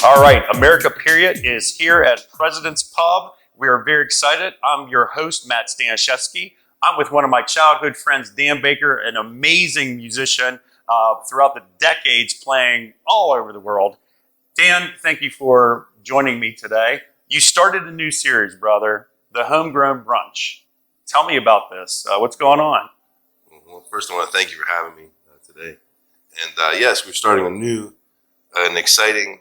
All right, America Period is here at President's Pub. We are very excited. I'm your host, Matt Staniszewski. I'm with one of my childhood friends, Dan Baker, an amazing musician throughout the decades, playing all over the world. Dan, thank you for joining me today. You started a new series, brother, the Homegrown Brunch. Tell me about this. What's going on? Well, first, I want to thank you for having me today. And yes, we're starting an exciting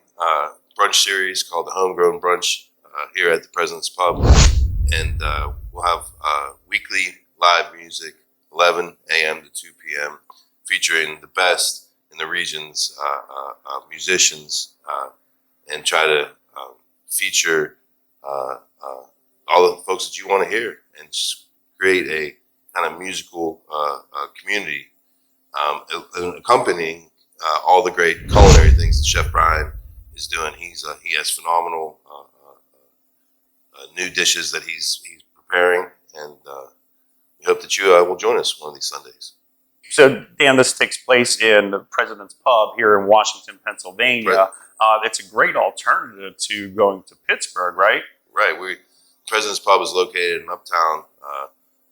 brunch series called the Homegrown Brunch here at the President's Pub. And we'll have weekly live music, 11 a.m. to 2 p.m., featuring the best in the region's musicians, and try to feature all the folks that you want to hear and just create a kind of musical community, accompanying all the great culinary things that Chef Brian is doing. He has phenomenal new dishes that he's preparing, and we hope that you will join us one of these Sundays. So, Dan, this takes place in the President's Pub here in Washington, Pennsylvania. Right. It's a great alternative to going to Pittsburgh, right? Right. President's Pub is located in Uptown,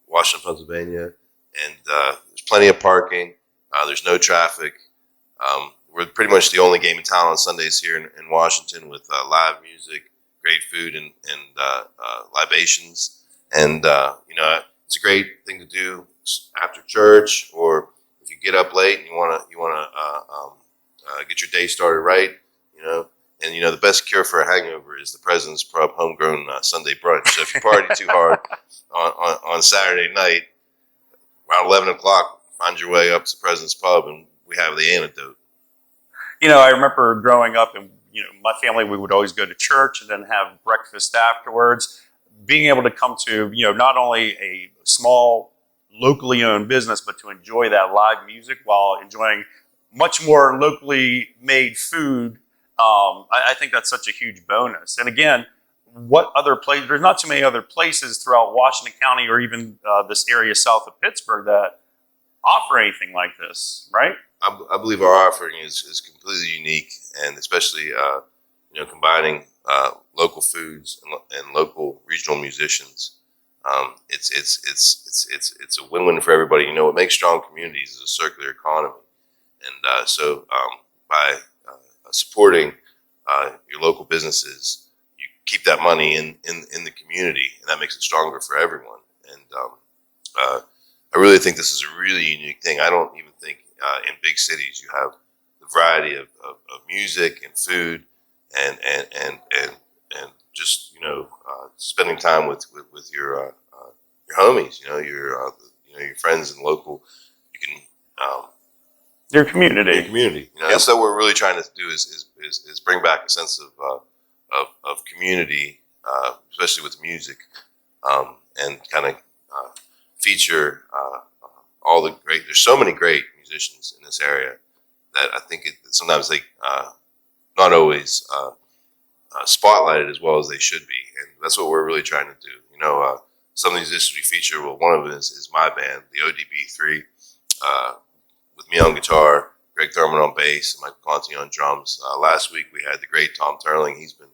Washington, Pennsylvania, and there's plenty of parking. There's no traffic. We're pretty much the only game in town on Sundays here in Washington, with live music, great food, and libations. And it's a great thing to do after church, or if you get up late and you want to get your day started right. And the best cure for a hangover is the President's Pub Homegrown Sunday Brunch. So if you party too hard on Saturday night, around 11 o'clock, find your way up to President's Pub, and we have the antidote. I remember growing up, and my family, we would always go to church and then have breakfast afterwards. Being able to come to not only a small locally owned business, but to enjoy that live music while enjoying much more locally made food. I think that's such a huge bonus. And again, what other place? There's not too many other places throughout Washington County or even this area south of Pittsburgh that offer anything like this, right? I believe our offering is completely unique, and especially combining local foods and local regional musicians. It's a win-win for everybody. What makes strong communities is a circular economy, and so by supporting your local businesses, you keep that money in the community, and that makes it stronger for everyone. And I really think this is a really unique thing. I don't even think in big cities you have the variety of music and food and just spending time with your homies, your friends and local. You can your community. Yep. So what we're really trying to do is bring back a sense of community, especially with music, and kind of feature all the great. There's so many great musicians in this area that I think sometimes they not always spotlighted as well as they should be, and that's what we're really trying to do. Some of these dishes we feature. Well, one of them is my band, the ODB3. With me on guitar, Greg Thurman on bass, and Mike Conti on drums. Last week we had the great Tom Turling. He's been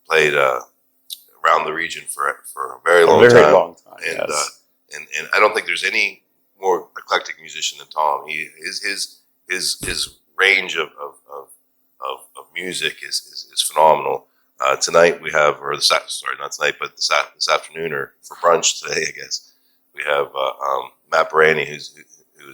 played around the region for a very long time. And, yes. And I don't think there's any more eclectic musician than Tom. His range of music is phenomenal. Tonight we have, not tonight, but this afternoon, or for brunch today, I guess, we have Matt Barani, who's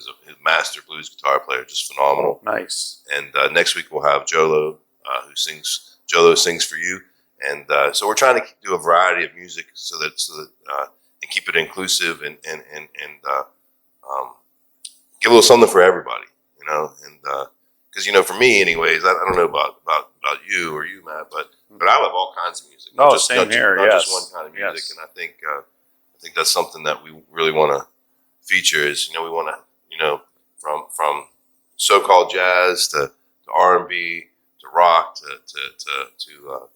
a master blues guitar player, just phenomenal. Nice. And next week we'll have Jolo, who sings. Jolo sings for you, and so we're trying to do a variety of music so that and keep it inclusive and give a little something for everybody, and because for me, anyways, I don't know about you or you, Matt, but I love all kinds of music. Not just one kind of music, and I think that's something that we really want to feature. Is we want to from so-called jazz to R&B to rock to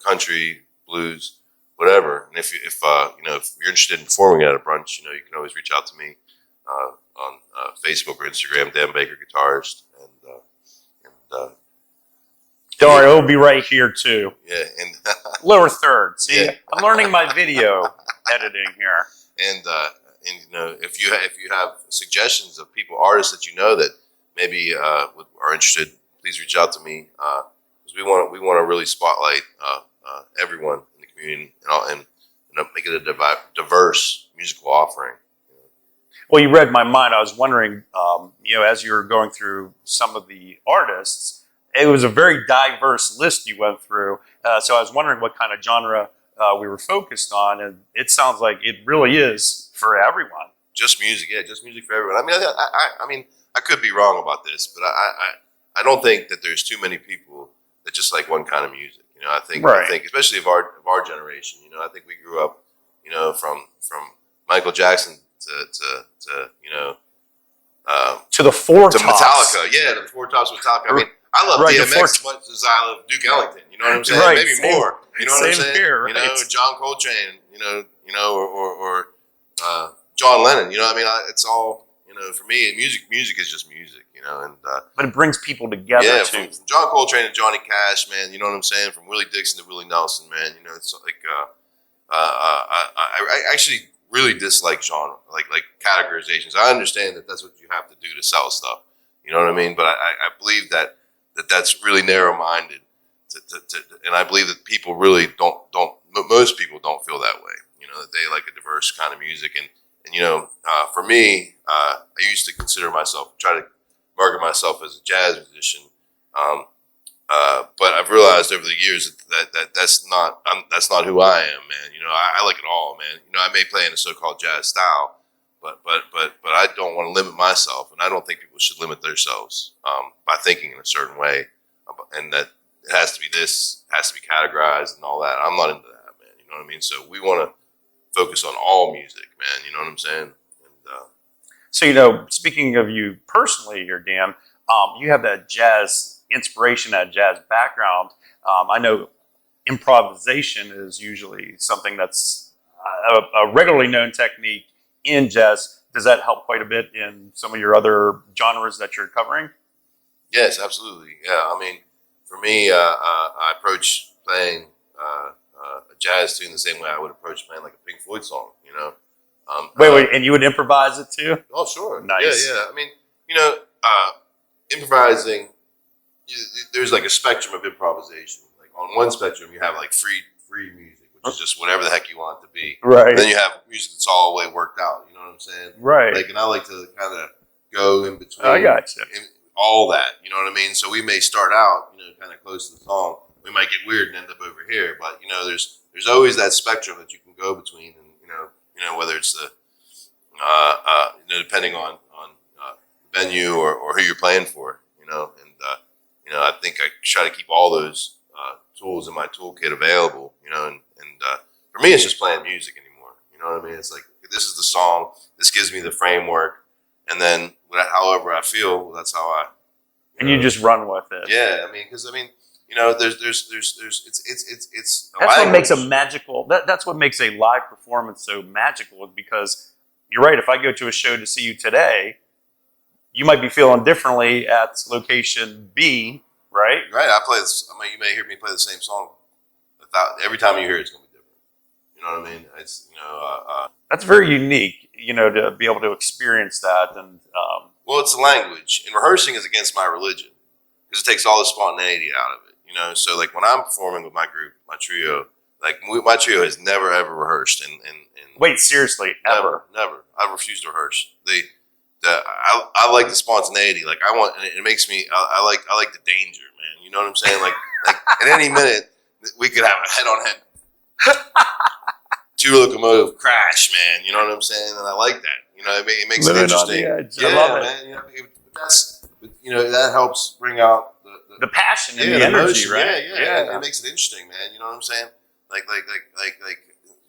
country, blues, whatever. And if you're interested in performing at a brunch, you can always reach out to me on Facebook or Instagram, Dan Baker Guitarist, and Don't worry, it'll be right here too. Yeah, and Lower third. See, yeah. I'm learning my video editing here. And you know, if you have suggestions of people, artists that you know that maybe are interested, please reach out to me, because we want to really spotlight everyone in the community and you know, make it a diverse musical offering. Well, you read my mind. I was wondering, you know, as you were going through some of the artists, it was a very diverse list you went through. So I was wondering what kind of genre we were focused on, and it sounds like it really is for everyone. Just music, yeah, just music for everyone. I mean, I mean, I could be wrong about this, but I don't think that there's too many people that just like one kind of music. You know, I think especially of our generation. You know, I think we grew up, you know, from Michael Jackson to you know To the Four to Tops. Metallica, yeah, the Four Tops Metallica. I mean, I love DMX as much as I love Duke Ellington. You know what I'm saying? Right, Maybe same, more. You know what I'm saying? Here, right. You know, John Coltrane. You know, or John Lennon. You know, I mean, it's all, you know. For me, music is just music. You know, and but it brings people together yeah, too. From John Coltrane to Johnny Cash, man. You know what I'm saying? From Willie Dixon to Willie Nelson, man. You know, it's like I actually really dislike genre, like categorizations. I understand that that's what you have to do to sell stuff. You know what I mean? But I believe that's really narrow-minded, and I believe that people really most people don't feel that way. You know, that they like a diverse kind of music, and you know, for me, I used to consider myself, try to market myself as a jazz musician, but I've realized over the years that's not who I am, man. You know, I like it all, man. You know, I may play in a so-called jazz style, but I don't want to limit myself, and I don't think people should limit themselves by thinking in a certain way, and that it has to be this, has to be categorized, and all that. I'm not into that, man. You know what I mean? So we want to focus on all music, man. You know what I'm saying? And So, you know, speaking of you personally here, Dan, you have that jazz inspiration, that jazz background. I know improvisation is usually something that's a regularly known technique in jazz. Does that help quite a bit in some of your other genres that you're covering? yes, absolutely. Yeah, I mean, for me, I approach playing a jazz tune the same way I would approach playing like a Pink Floyd song. You know. Wait, and you would improvise it too? Oh, sure. Nice. Yeah. I mean, you know, improvising. There's like a spectrum of improvisation. Like on one spectrum, you have like free music, which is just whatever the heck you want it to be. Right. And then you have music that's all the way worked out. You know what I'm saying? Right. Like, and I like to kind of go in between. I gotcha. All that. You know what I mean? So we may start out, you know, kind of close to the song. We might get weird and end up over here, but you know, there's always that spectrum that you can go between, and you know whether it's the you know, depending on the venue or who you're playing for, you know, and you know, I think I try to keep all those tools in my toolkit available, you know, and for me, it's just playing music anymore. You know what I mean? It's like, this is the song. This gives me the framework, and then however I feel, that's how I. And you just run with it. Yeah, I mean, because you know, there's it's that's what makes a magical. That's what makes a live performance so magical. Because you're right. If I go to a show to see you today, you might be feeling differently at location B, right? Right. I play this. I mean, you may hear me play the same song. Every time you hear it, it's gonna be different. You know what I mean? It's, you know, that's very unique. You know, to be able to experience that, and well, it's a language, and rehearsing is against my religion because it takes all the spontaneity out of it. You know, so like when I'm performing with my group, my trio, like my trio has never ever rehearsed. And wait, seriously, ever? Never. I refuse to rehearse. I like the spontaneity. Like I want, and it makes me. I like the danger, man. You know what I'm saying? Like at any minute we could have a head-on-head two locomotive crash, man. You know what I'm saying? And I like that. You know, it makes it interesting. I love it. Man. You know, that helps bring out the passion and the energy, emotion, right? Yeah. It makes it interesting, man. You know what I'm saying? Like,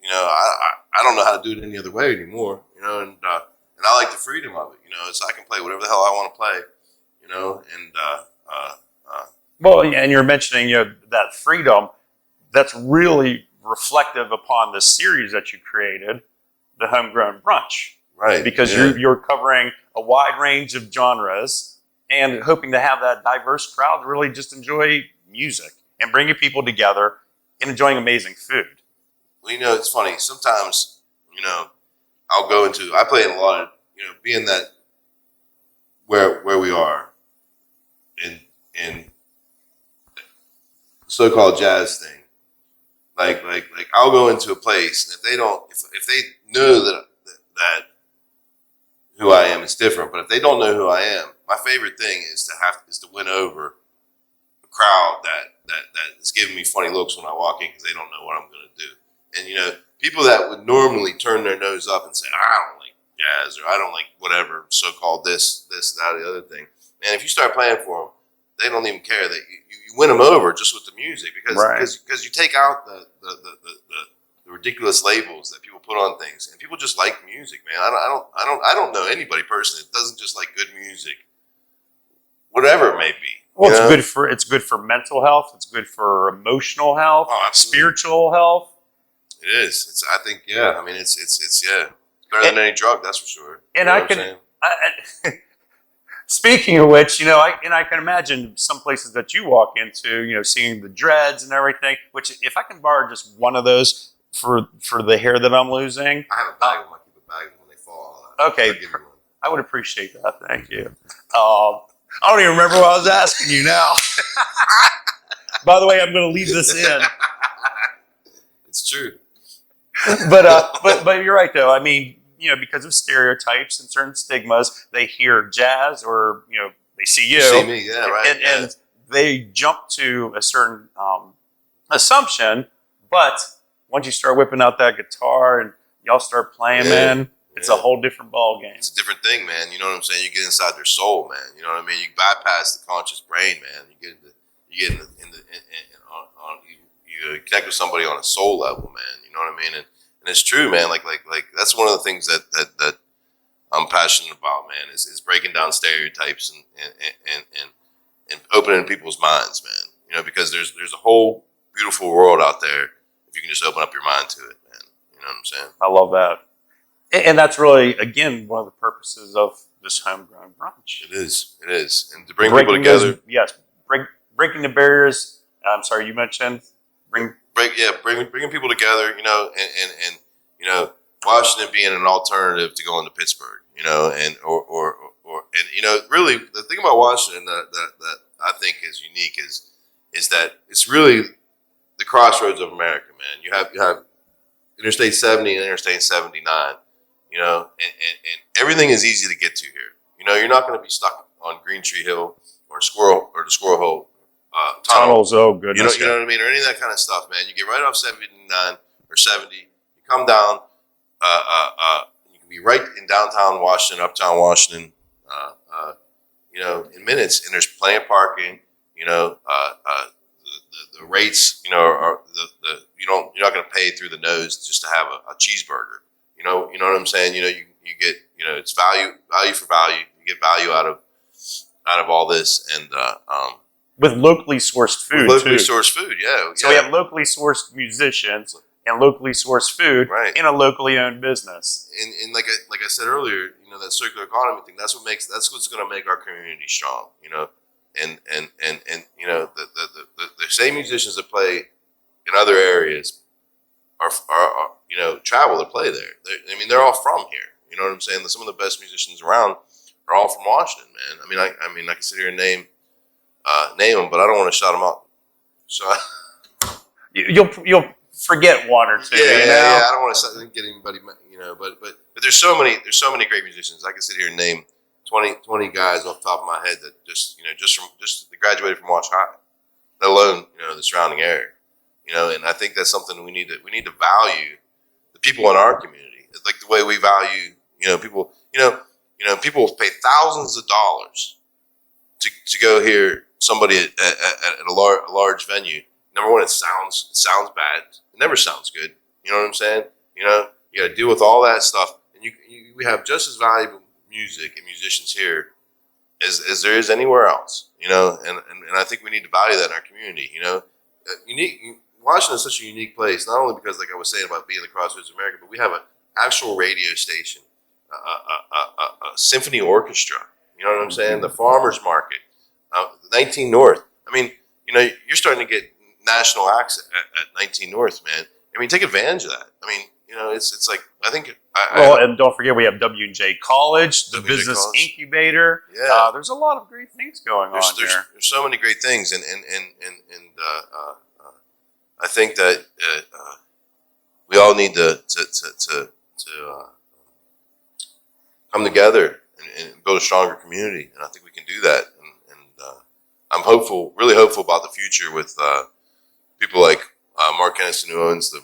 you know, I don't know how to do it any other way anymore. You know, and I like the freedom of it. You know, so I can play whatever the hell I want to play. You know, and well, and you're mentioning, you know, that freedom. That's really reflective upon the series that you created, the Homegrown Brunch, right? Because you're covering a wide range of genres and hoping to have that diverse crowd really just enjoy music and bringing people together and enjoying amazing food. Well, it's funny. Sometimes, I'll go into. I play in a lot of, being that where we are in the so-called jazz thing. Like I'll go into a place, and if they know that who I am, it's different. But if they don't know who I am, my favorite thing is to win over a crowd that is giving me funny looks when I walk in because they don't know what I'm going to do. And people that would normally turn their nose up and say, I don't like jazz, or I don't like whatever so-called this, that, or the other thing. And if you start playing for them, they don't even care that you win them over just with the music because you take out the ridiculous labels that people put on things, and people just like music, man. I don't know anybody personally that doesn't just like good music, whatever it may be. Well, it's good for mental health. It's good for emotional health, spiritual health. It is. I think it's better than any drug, that's for sure. And speaking of which, I can imagine some places that you walk into, seeing the dreads and everything, which if I can borrow just one of those for the hair that I'm losing. I have a bag of them. I keep a bag of them when they fall. Okay. I would appreciate that. Thank you. I don't even remember what I was asking you now. By the way, I'm going to leave this in. It's true. But you're right, though. I mean, because of stereotypes and certain stigmas, they hear jazz or, they see you. See me, yeah, right. And they jump to a certain assumption. But once you start whipping out that guitar and y'all start playing, man, it's a whole different ball game. It's a different thing, man. You know what I'm saying? You get inside their soul, man. You know what I mean? You bypass the conscious brain, man. You connect with somebody on a soul level, man. You know what I mean? And it's true, man. Like that's one of the things that I'm passionate about, man. Is breaking down stereotypes and opening people's minds, man. Because there's a whole beautiful world out there if you can just open up your mind to it, man. You know what I'm saying? I love that. And that's really, again, one of the purposes of this Homegrown Brunch. It is. And to bring people together. Breaking the barriers. I'm sorry, you mentioned bringing people together, and Washington being an alternative to going to Pittsburgh, and really the thing about Washington that I think is unique is that it's really the crossroads of America, man. You have Interstate 70 and Interstate 79, and everything is easy to get to here. You're not going to be stuck on Green Tree Hill or the Squirrel Hole tunnels. Oh, goodness. You know what I mean? Or any of that kind of stuff, man. You get right off 79 or 70. You come down. You can be right in downtown Washington, uptown Washington, in minutes. And there's plenty of parking. The rates, are you're not going to pay through the nose just to have a cheeseburger. You know what I'm saying? You get, it's value for value. You get value out of all this, and with locally sourced food. Sourced food, yeah. So we have locally sourced musicians and locally sourced food in a locally owned business. And like I said earlier, that circular economy thing, that's what's going to make our community strong. And the same musicians that play in other areas are travel to play there. They're all from here. You know what I'm saying? Some of the best musicians around are all from Washington, man. I can sit here and name them, but I don't want to shout them out. So you'll forget one or two. Yeah. I don't want to get anybody, but there's so many great musicians. I can sit here and name 20 guys off the top of my head that just graduated from Wash High, let alone the surrounding area. And I think that's something we need to value the people in our community. It's like the way we value people. People pay thousands of dollars to go hear somebody at a large venue. Number one, it sounds bad. It never sounds good. You know what I'm saying? You got to deal with all that stuff, and we have just as valuable music and musicians here as there is anywhere else. And I think we need to value that in our community. Washington is such a unique place, not only because, like I was saying, about being the crossroads of America, but we have an actual radio station, a symphony orchestra. You know what I'm saying? The farmers market, 19 North. you're starting to get national acts at 19 North, man. I mean, take advantage of that. I mean, it's like, I think. And don't forget, we have W&J College, the W&J Business College. Incubator. Yeah. There's a lot of great things going on there. There's so many great things, and I think that we all need to come together and build a stronger community, and I think we can do that. And I'm really hopeful about the future with people like Mark Kennison, who owns the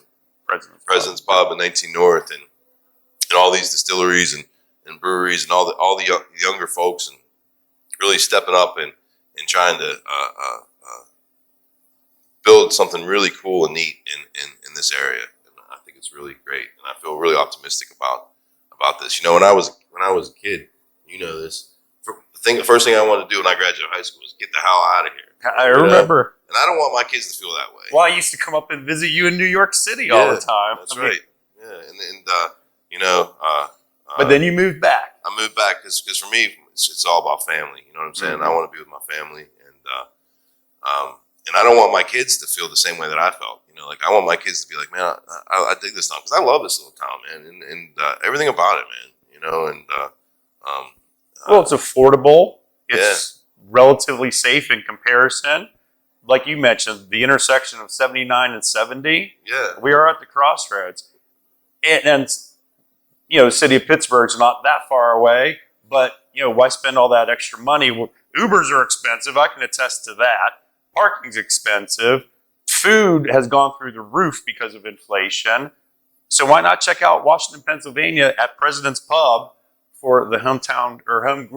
President's Pub in 19 North, and all these distilleries and breweries, and all the younger folks, and really stepping up and trying to build something really cool and neat in this area. And I think it's really great, and I feel really optimistic about this. When I was a kid, this. The first thing I wanted to do when I graduated high school was get the hell out of here. I remember. And I don't want my kids to feel that way. Well, I used to come up and visit you in New York City all the time. That's right. Yeah, but then you moved back. I moved back because for me, it's all about family. You know what I'm saying? I want to be with my family, and I don't want my kids to feel the same way that I felt. I want my kids to be like, man, I dig this town because I love this little town, man, and everything about it, man. Well, it's affordable. It's relatively safe in comparison. Like you mentioned, the intersection of 79 and 70. Yeah, we are at the crossroads, and the city of Pittsburgh's not that far away. But why spend all that extra money? Well, Ubers are expensive. I can attest to that. Parking's expensive. Food has gone through the roof because of inflation. So why not check out Washington, Pennsylvania at President's Pub for the homegrown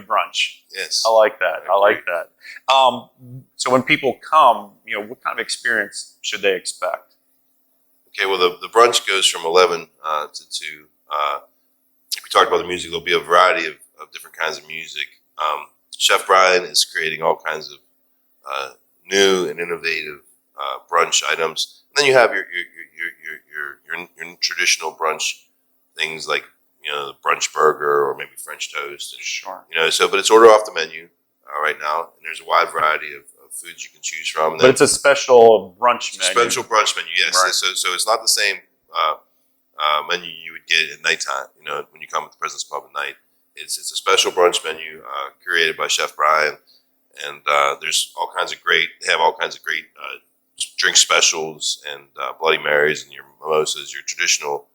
brunch? Yes. I like that. I like that. So when people come, what kind of experience should they expect? Okay, well, the brunch goes from 11 to 2. If we talked about the music, there'll be a variety of different kinds of music. Chef Brian is creating all kinds of new and innovative brunch items. And then you have your traditional brunch things like the brunch burger or maybe French toast. And, sure. But it's order off the menu right now, and there's a wide variety of foods you can choose from. But it's a special brunch menu. Special brunch menu, yes. Right. So it's not the same menu you would get at nighttime. When you come to the President's Pub at night, it's a special brunch menu curated by Chef Brian, and there's all kinds of great. They have all kinds of great drink specials and Bloody Marys and your mimosas, your traditional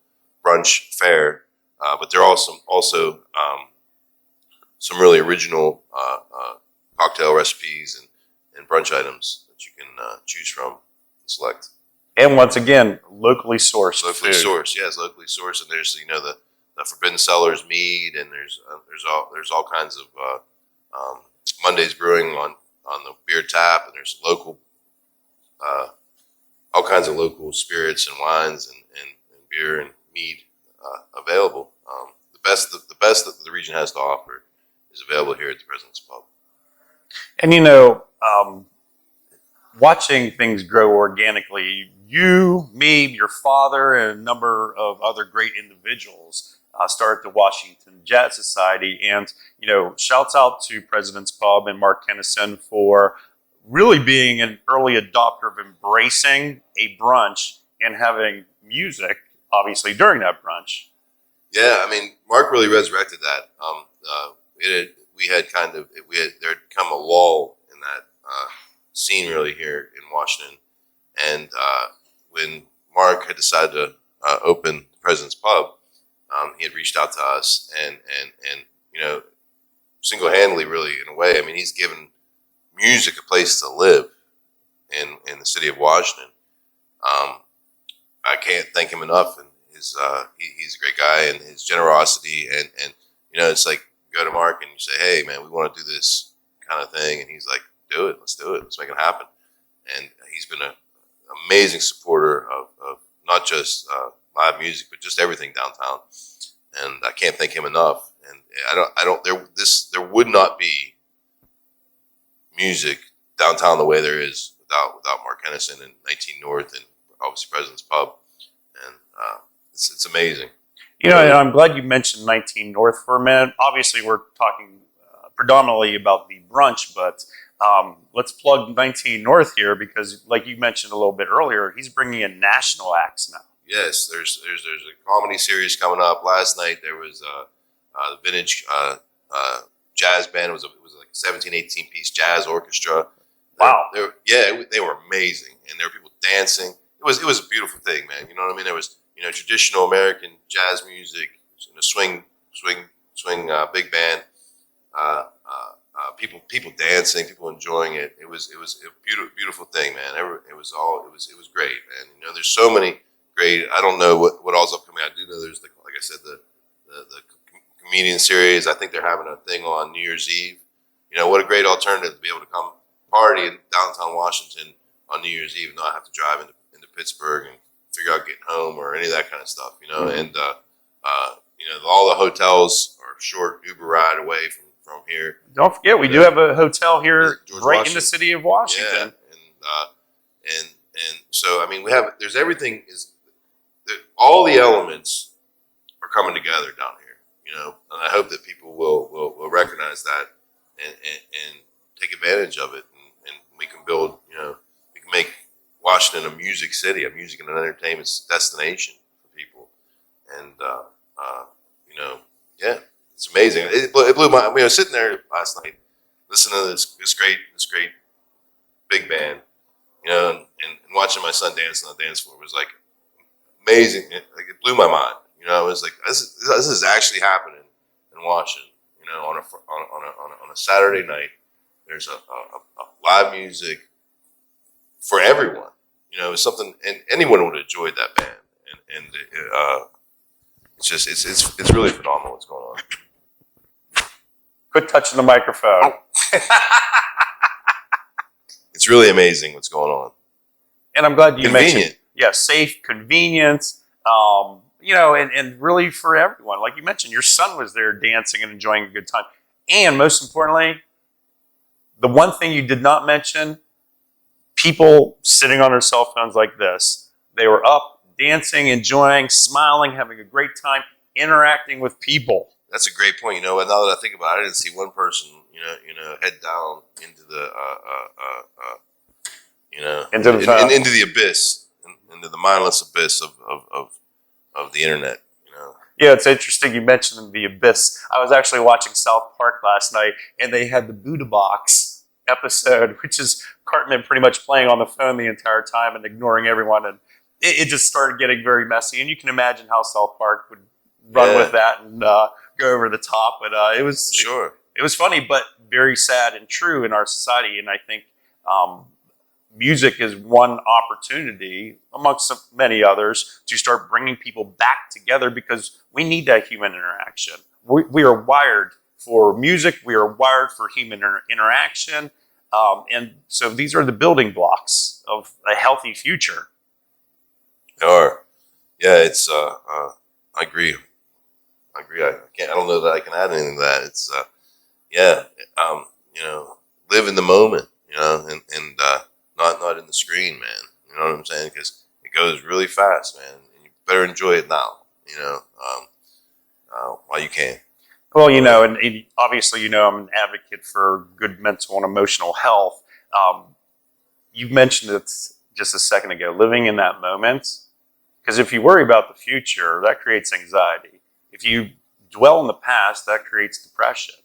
brunch fare. But there are also some really original cocktail recipes and brunch items that you can choose from and select. And once again, locally sourced. Locally sourced, yes, locally sourced. And there's the Forbidden Cellars mead, and there's all kinds of Monday's Brewing on the beer tap, and there's local all kinds of local spirits and wines and beer and mead available. The best that the region has to offer is available here at the President's Pub. And watching things grow organically, you, me, your father, and a number of other great individuals started the Washington Jazz Society. And, shouts out to President's Pub and Mark Kennison for really being an early adopter of embracing a brunch and having music, obviously, during that brunch. Yeah, I mean, Mark really resurrected that. There had come a lull in that scene really here in Washington, and when Mark had decided to open the President's Pub, he had reached out to us, and single-handedly, really, in a way, I mean, he's given music a place to live in the city of Washington. I can't thank him enough, and he's a great guy, and his generosity, and it's like, go to Mark and you say, hey man, we want to do this kind of thing, and he's like, let's do it, let's make it happen. And he's been an amazing supporter of not just live music, but just everything downtown, and I can't thank him enough. And there would not be music downtown the way there is without Mark Kennison and 19 North and obviously President's Pub, and it's amazing. And I'm glad you mentioned 19 North for a minute. Obviously, we're talking predominantly about the brunch, but Let's plug 19 North here because, like you mentioned a little bit earlier, he's bringing in national acts now. Yes, there's a comedy series coming up. Last night there was the vintage jazz band. It was like a 17, 18 piece jazz orchestra. Wow. They were amazing, and there were people dancing. It was a beautiful thing, man. You know what I mean? There was traditional American jazz music, swing big band, people dancing, people enjoying it. It was a beautiful thing, man. It was great, man. There's so many great. I don't know what all's upcoming. I do know there's like I said the comedian series. I think they're having a thing on New Year's Eve. What a great alternative to be able to come party in downtown Washington on New Year's Eve and not have to drive into Pittsburgh and figure out getting home or any of that kind of stuff. And all the hotels are a short Uber ride away from here. Don't forget, we do have a hotel here George right Washington. in the city of Washington. Yeah, and so there's everything all the elements are coming together down here. And I hope that people will recognize that and take advantage of it, and we can build. We can make Washington a music city, a music and an entertainment destination for people, and it's amazing. It blew my. I was sitting there last night listening to this great big band, and watching my son dance on the dance floor was like amazing. It blew my mind. It was like this is actually happening in Washington. On a Saturday night, there's a live music for everyone. It's something, and anyone would have enjoyed that band, and it's really phenomenal what's going on. Quit touching the microphone. It's really amazing what's going on. And I'm glad you Convenient. mentioned, safe, convenience, and really for everyone. Like you mentioned, your son was there dancing and enjoying a good time. And most importantly, the one thing you did not mention, people sitting on their cell phones like this, they were up, dancing, enjoying, smiling, having a great time, interacting with people. That's a great point. Now that I think about it, I didn't see one person, head down into the, into the abyss, into the mindless abyss of the internet. Yeah, it's interesting you mentioned the abyss. I was actually watching South Park last night, and they had the Buddha Box episode, which is Cartman pretty much playing on the phone the entire time and ignoring everyone, and it just started getting very messy. And you can imagine how South Park would run with that and go over the top. But it was it was funny, but very sad and true in our society. And I think music is one opportunity amongst many others to start bringing people back together because we need that human interaction. We are wired for music. We are wired for human interaction. And so these are the building blocks of a healthy future. They are. Yeah, it's, I agree. I don't know that I can add anything to that. It's, live in the moment, and not in the screen, man. You know what I'm saying? Because it goes really fast, man. And you better enjoy it now, while you can. Well, and obviously, I'm an advocate for good mental and emotional health. You mentioned it just a second ago, living in that moment. Because if you worry about the future, that creates anxiety. If you dwell in the past, that creates depression.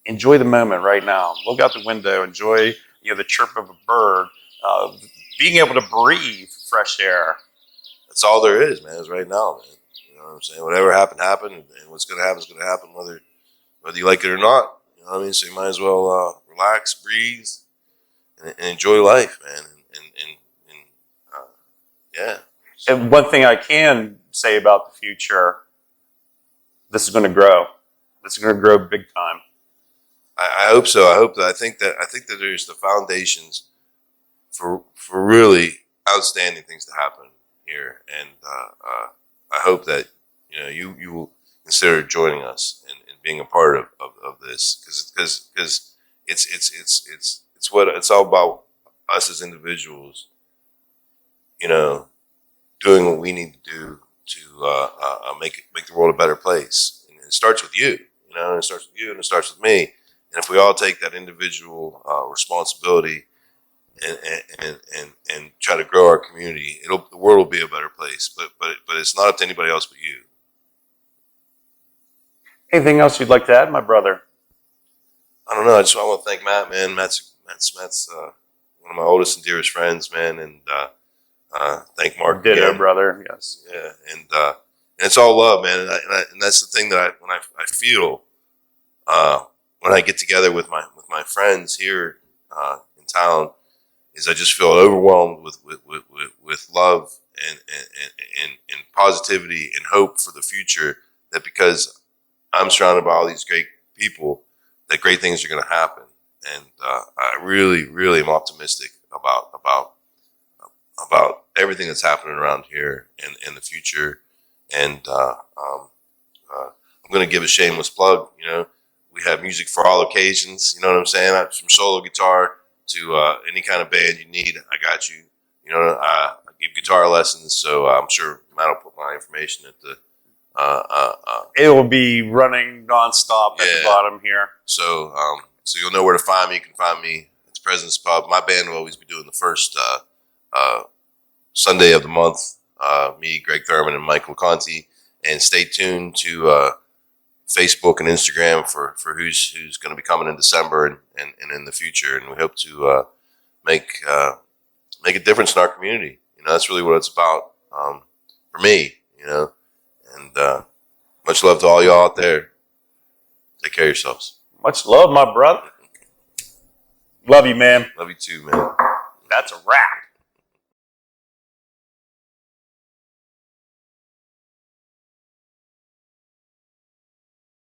Enjoy the moment right now. Look out the window. Enjoy the chirp of a bird, being able to breathe fresh air. That's all there is, man. It's right now, man. You know what I'm saying? Whatever happened, and what's going to happen is going to happen, whether you like it or not. You know what I mean? So you might as well relax, breathe, and enjoy life, man. And one thing I can say about the future, this is going to grow. This is going to grow big time. I hope so. I think that there's the foundations for really outstanding things to happen here, and I hope that you will consider joining us and being a part of this because it's what it's all about, us as individuals, doing what we need to do to make the world a better place. And it starts with you, and it starts with you, and it starts with me. And if we all take that individual responsibility and try to grow our community, the world will be a better place. But it's not up to anybody else but you. Anything else you'd like to add, my brother? I don't know. I want to thank Matt, man. Matt's one of my oldest and dearest friends, man. And thank Mark. Ditto, again. brother. Yes. Yeah, and it's all love, man. And that's the thing that I feel when I get together with my friends here in town, is I just feel overwhelmed with love and positivity and hope for the future. That because I'm surrounded by all these great people, that great things are going to happen. And I really, really am optimistic about everything that's happening around here and in the future. And I'm going to give a shameless plug. You know, we have music for all occasions. You know what I'm saying? From solo guitar to any kind of band you need, I got you. You know, I give guitar lessons, so I'm sure Matt will put my information at the. It will be running nonstop at the bottom here. So you'll know where to find me. You can find me at the President's Pub. My band will always be doing the first Sunday of the month. Me, Greg Thurman, and Michael Conti. And stay tuned to Facebook and Instagram for who's going to be coming in December and in the future. And we hope to make a difference in our community. You know, that's really what it's about for me. You know, and much love to all y'all out there. Take care of yourselves. Much love, my brother. Love you, man. Love you too, man. That's a wrap.